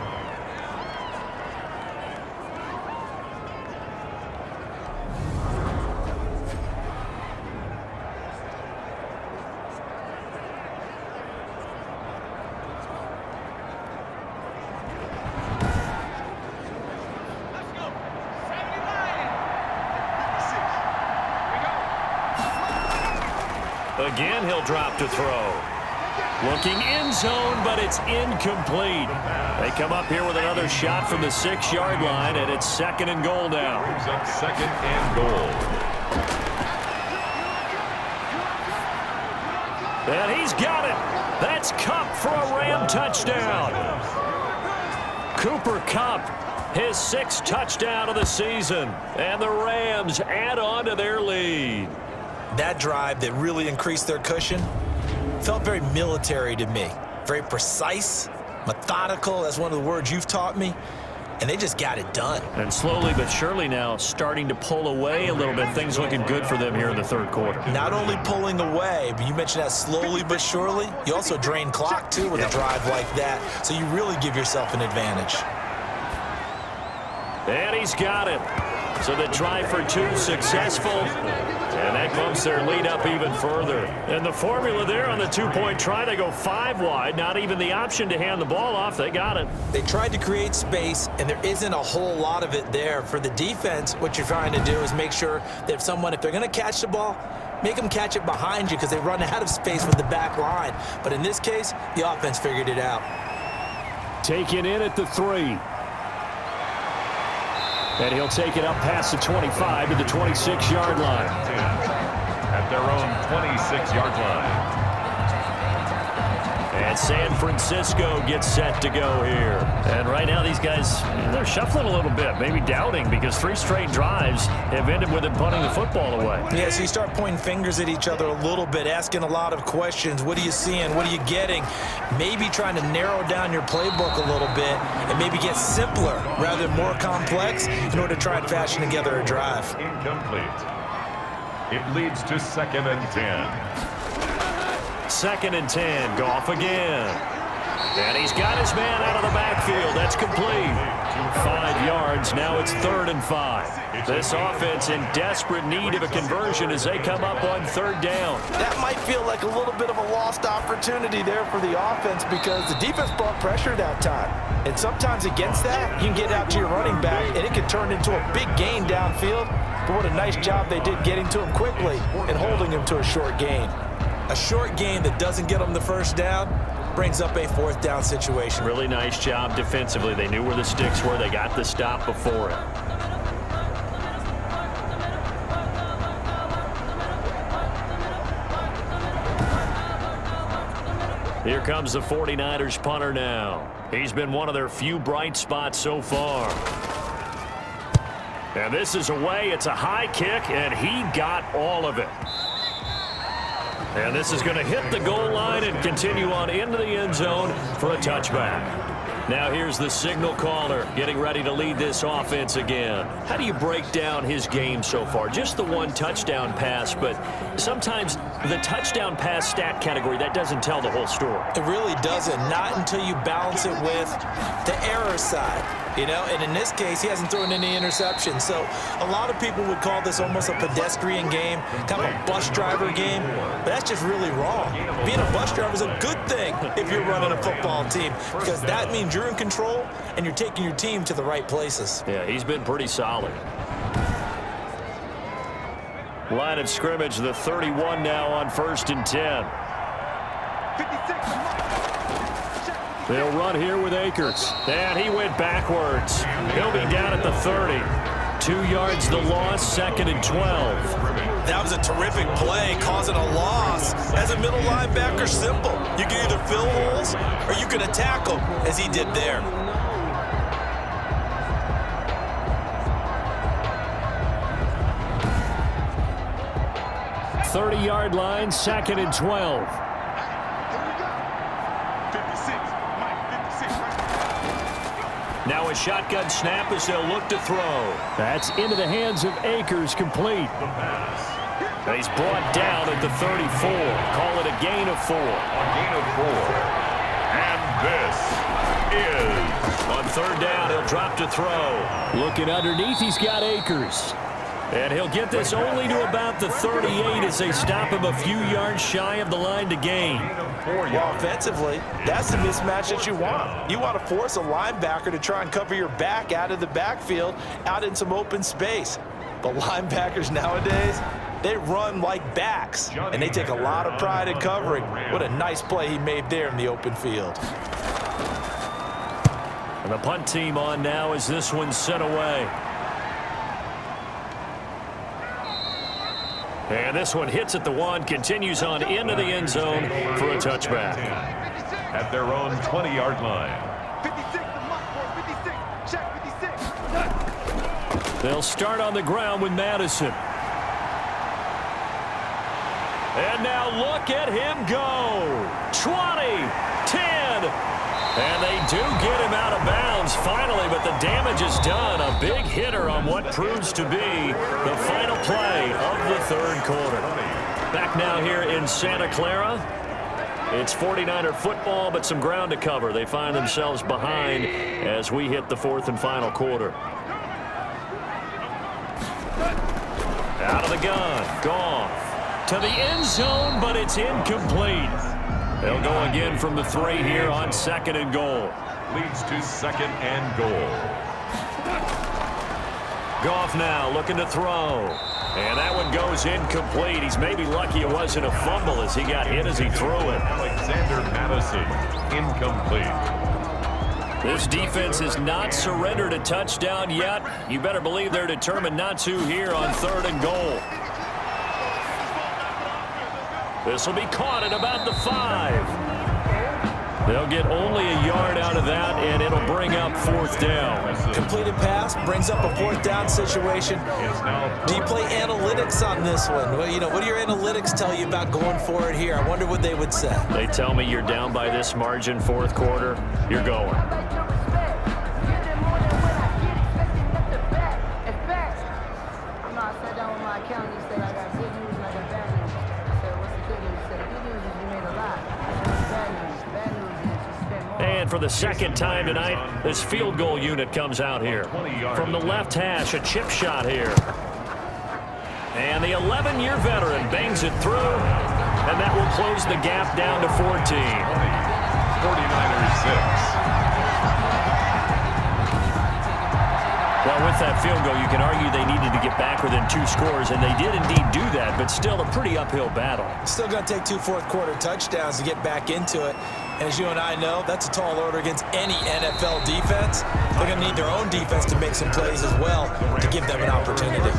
Again, he'll drop to throw. Looking end zone, but it's incomplete. They come up here with another shot from the 6-yard line, and it's 2nd and goal now. Brings up 2nd and goal. And he's got it. That's Kupp for a Ram touchdown. Cooper Kupp, his 6th touchdown of the season. And the Rams add on to their lead. That drive that really increased their cushion felt very military to me. Very precise, methodical. That's one of the words you've taught me. And they just got it done. And slowly but surely now starting to pull away a little bit. Things looking good for them here in the 3rd quarter. Not only pulling away, but you mentioned that slowly but surely. You also drain clock, too, with a drive like that. So you really give yourself an advantage. And he's got it. So the try for 2 successful. And that bumps their lead up even further. And the formula there on the 2-point try, they go 5 wide. Not even the option to hand the ball off. They got it. They tried to create space, and there isn't a whole lot of it there. For the defense, what you're trying to do is make sure that if they're going to catch the ball, make them catch it behind you because they run out of space with the back line. But in this case, the offense figured it out. Taken in at the 3. And he'll take it up past the 25 to the 26-yard line. At their own 26-yard line. And San Francisco gets set to go here. And right now these guys, they're shuffling a little bit, maybe doubting, because 3 straight drives have ended with them punting the football away. Yeah, so you start pointing fingers at each other a little bit, asking a lot of questions. What are you seeing? What are you getting? Maybe trying to narrow down your playbook a little bit and maybe get simpler rather than more complex in order to try and fashion together a drive. Incomplete. It leads to 2nd and 10. 2nd and 10. Goff again. And he's got his man out of the backfield. That's complete. 5 yards. Now it's 3rd and 5. This offense in desperate need of a conversion as they come up on 3rd down. That might feel like a little bit of a lost opportunity there for the offense because the defense brought pressure that time. And sometimes against that, you can get out to your running back, and it can turn into a big gain downfield. But what a nice job they did getting to him quickly and holding him to a short gain. A short gain that doesn't get them the first down brings up a 4th down situation. Really nice job defensively. They knew where the sticks were. They got the stop before it. Here comes the 49ers punter now. He's been one of their few bright spots so far. And this is away. It's a high kick, and he got all of it. And this is going to hit the goal line and continue on into the end zone for a touchback. Now here's the signal caller getting ready to lead this offense again. How do you break down his game so far? Just the 1 touchdown pass, but sometimes the touchdown pass stat category, that doesn't tell the whole story. It really doesn't, not until you balance it with the error side. You know, and in this case, he hasn't thrown any interceptions. So a lot of people would call this almost a pedestrian game, kind of a bus driver game. But that's just really wrong. Being a bus driver is a good thing if you're running a football team because that means you're in control and you're taking your team to the right places. Yeah, he's been pretty solid. Line of scrimmage, the 31 now on 1st and 10. They'll run here with Akers. And he went backwards. He'll be down at the 30. 2 yards the loss, 2nd and 12. That was a terrific play, causing a loss. As a middle linebacker, simple. You can either fill holes or you can attack them, as he did there. – 30-yard line, 2nd and 12. Now a shotgun snap as they'll look to throw. That's into the hands of Akers, complete. The pass. He's brought down at the 34. Call it a gain of 4. A gain of 4. And this is... On third down, he'll drop to throw. Looking underneath, he's got Akers. And he'll get this only to about the 38 as they stop him a few yards shy of the line to gain. Well, offensively, that's the mismatch that you want. You want to force a linebacker to try and cover your back out of the backfield, out in some open space. The linebackers nowadays, they run like backs, and they take a lot of pride in covering. What a nice play he made there in the open field. And the punt team on now as this one's sent away. And this one hits at the 1, continues on into the end zone for a touchback. At their own 20-yard line. 56, They'll start on the ground with Madison. And now look at him go. 20, 10. And they do get him out of bounds finally, but the damage is done. A big hitter on what proves to be the final play of the third quarter. Back now here in Santa Clara. It's 49er football, but some ground to cover. They find themselves behind as we hit the fourth and final quarter. Out of the gun. Goff to the end zone, but it's incomplete. They'll go again from the 3 here on 2nd and goal. Leads to 2nd and goal. Goff now looking to throw. And that one goes incomplete. He's maybe lucky it wasn't a fumble as he got hit as he threw it. Alexander Madison, incomplete. This defense has not surrendered a touchdown yet. You better believe they're determined not to here on 3rd and goal. This will be caught at about the 5. They'll get only a yard out of that, and it'll bring up 4th down. Completed pass brings up a 4th down situation. Do you play analytics on this one? Well, you know, what do your analytics tell you about going for it here? I wonder what they would say. They tell me you're down by this margin 4th quarter, you're going. And for the second time tonight, this field goal unit comes out here. From the left hash, a chip shot here. And the 11-year veteran bangs it through, and that will close the gap down to 14. 49ers 6. Well, with that field goal, you can argue they needed to get back within 2 scores, and they did indeed do that, but still a pretty uphill battle. Still going to take 2 fourth-quarter touchdowns to get back into it. As you and I know, that's a tall order against any NFL defense. They're going to need their own defense to make some plays as well to give them an opportunity.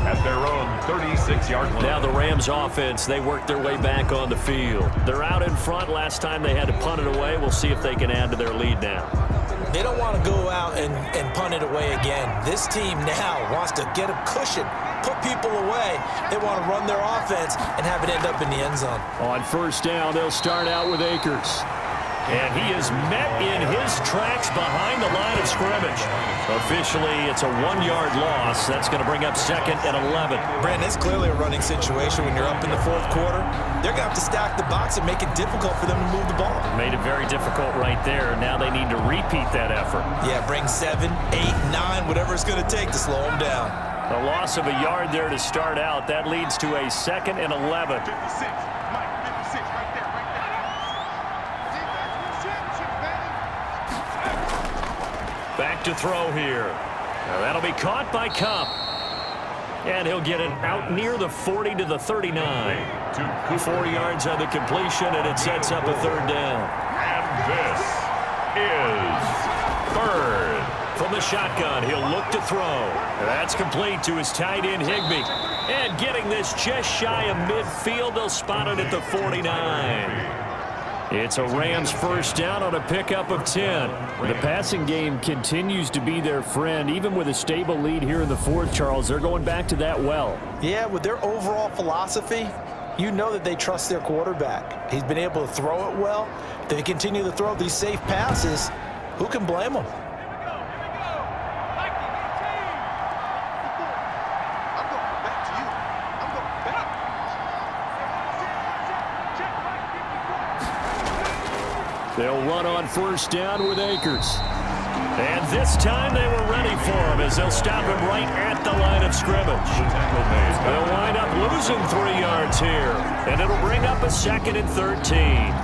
At their own 36-yard line. Now the Rams offense, they work their way back on the field. They're out in front. Last time they had to punt it away. We'll see if they can add to their lead now. They don't want to go out and punt it away again. This team now wants to get a cushion, put people away. They want to run their offense and have it end up in the end zone. On 1st down, they'll start out with Akers. And he is met in his tracks behind the line of scrimmage. Officially, it's a 1-yard loss. That's going to bring up 2nd and 11. Brandon, it's clearly a running situation when you're up in the 4th quarter. They're going to have to stack the box and make it difficult for them to move the ball. Made it very difficult right there. Now they need to repeat that effort. Yeah, bring 7, 8, 9, whatever it's going to take to slow them down. A loss of a yard there to start out. That leads to a 2nd and 11. 56, Mike, 56, right there. Back to throw here. Now that'll be caught by Kupp. And he'll get it out near the 40 to the 39. 4 yards on the completion, and it sets up a 3rd down. And this is 3rd. From the shotgun, he'll look to throw. That's complete to his tight end, Higbee. And getting this just shy of midfield, they'll spot it at the 49. It's a Rams 1st down on a pickup of 10. The passing game continues to be their friend. Even with a stable lead here in the 4th, Charles, they're going back to that well. Yeah, with their overall philosophy, you know that they trust their quarterback. He's been able to throw it well. They continue to throw these safe passes. Who can blame them? They'll run on first down with Akers. And this time they were ready for him as they'll stop him right at the line of scrimmage. They'll wind up losing 3 yards here, and it'll bring up a 2nd and 13.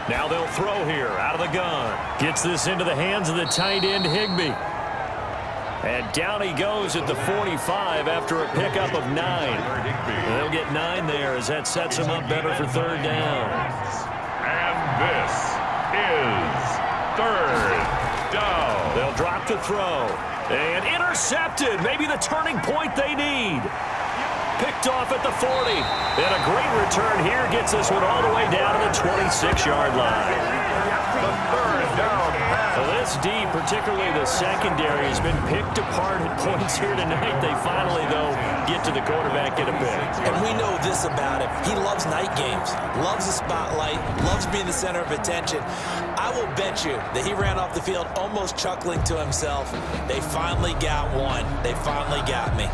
Now they'll throw here out of the gun. Gets this into the hands of the tight end, Higbee. And down he goes at the 45 after a pickup of 9. They'll get 9 there as that sets him up better for 3rd down. And this is 3rd down. They'll drop to throw. And intercepted. Maybe the turning point they need. Picked off at the 40. And a great return here gets this one all the way down to the 26-yard line. The 3rd down pass. So this D, particularly the secondary, has been picked apart at points here tonight. They finally, though, get to the quarterback, get a pick. And we know this about him. He loves night games, loves the spotlight, loves being the center of attention. I will bet you that he ran off the field almost chuckling to himself. They finally got one. They finally got me.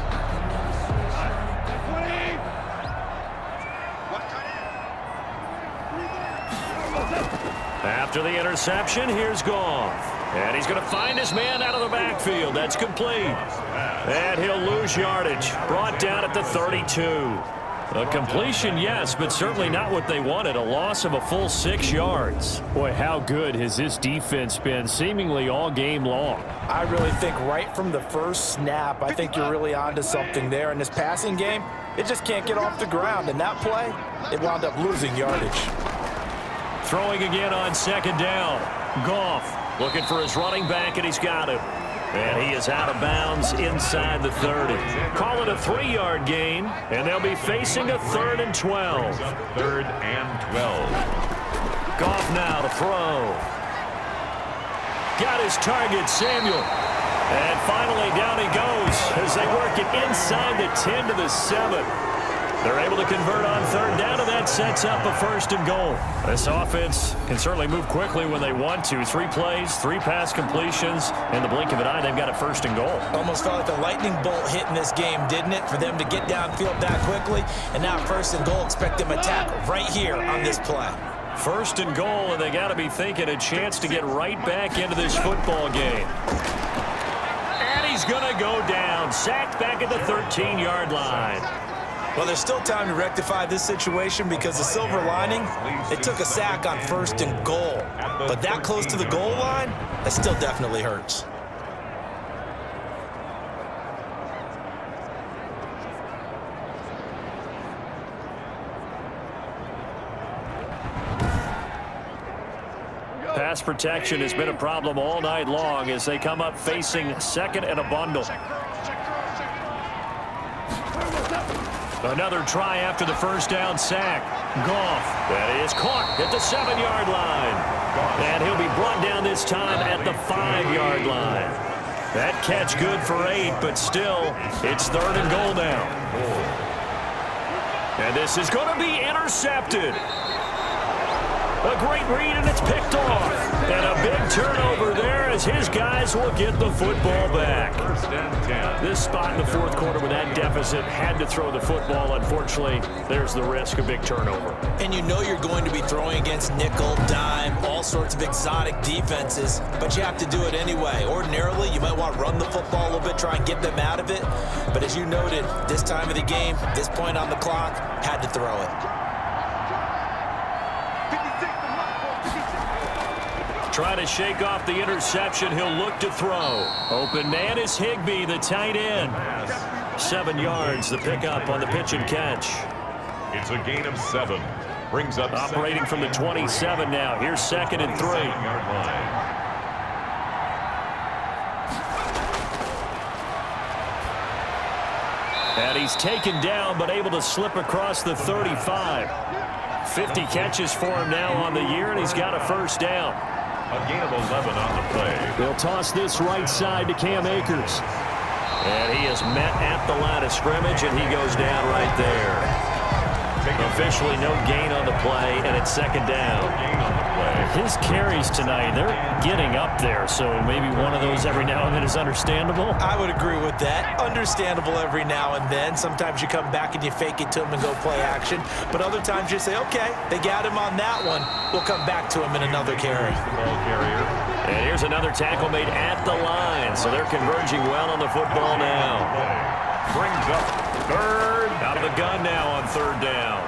After the interception, here's Goff. And he's going to find his man out of the backfield. That's complete. And he'll lose yardage. Brought down at the 32. A completion, yes, but certainly not what they wanted. A loss of a full 6 yards. Boy, how good has this defense been seemingly all game long? I really think right from the first snap, I think you're really onto something there. In this passing game, it just can't get off the ground. And that play, it wound up losing yardage. Throwing again on 2nd down. Goff looking for his running back, and he's got him. And he is out of bounds inside the 30. Call it a 3-yard gain, and they'll be facing a 3rd and 12. 3rd and 12. Goff now to throw. Got his target, Samuel. And finally down he goes as they work it inside the 10 to the 7. They're able to convert on 3rd down, and that sets up a 1st and goal. This offense can certainly move quickly when they want to. 3 plays, 3 pass completions. In the blink of an eye, they've got a 1st and goal. Almost felt like a lightning bolt hit in this game, didn't it? For them to get downfield that quickly. And now 1st and goal, expect them to attack right here on this play. 1st and goal, and they got to be thinking a chance to get right back into this football game. And he's going to go down. Sacked back at the 13-yard line. Well, there's still time to rectify this situation because the silver lining, they took a sack on 1st and goal. But that close to the goal line, that still definitely hurts. Pass protection has been a problem all night long as they come up facing 2nd and a bundle. Another try after the 1st down sack. Goff, that is caught at the 7-yard line. And he'll be brought down this time at the 5-yard line. That catch good for 8, but still, it's 3rd and goal now. And this is going to be intercepted. A great read, and it's picked off. And a big turnover there as his guys will get the football back. 1st and 10. This spot in the 4th quarter with that deficit had to throw the football. Unfortunately, there's the risk of big turnover. And you know you're going to be throwing against nickel, dime, all sorts of exotic defenses, but you have to do it anyway. Ordinarily, you might want to run the football a little bit, try and get them out of it. But as you noted, this time of the game, this point on the clock, had to throw it. Trying to shake off the interception. He'll look to throw. Open man is Higbee, the tight end. 7 yards, the pickup on the pitch and catch. It's a gain of 7. Brings up Operating from the 27 now. Here's 2nd and 3. 7-yard line. And he's taken down, but able to slip across the 35. 50 catches for him now on the year, and he's got a first down. A gain of 11 on the play. They'll toss this right side to Cam Akers. And he is met at the line of scrimmage, and he goes down right there. Officially no gain on the play, and it's second down. Gain on the play. His carries tonight, they're getting up there, so maybe one of those every now and then is understandable. I would agree with that. Understandable every now and then. Sometimes you come back and you fake it to him and go play action. But other times you say, okay, they got him on that one. We'll come back to him in another carry. The ball carrier. And here's another tackle made at the line, so they're converging well on the football now. Brings up third. Out of the gun now on third down.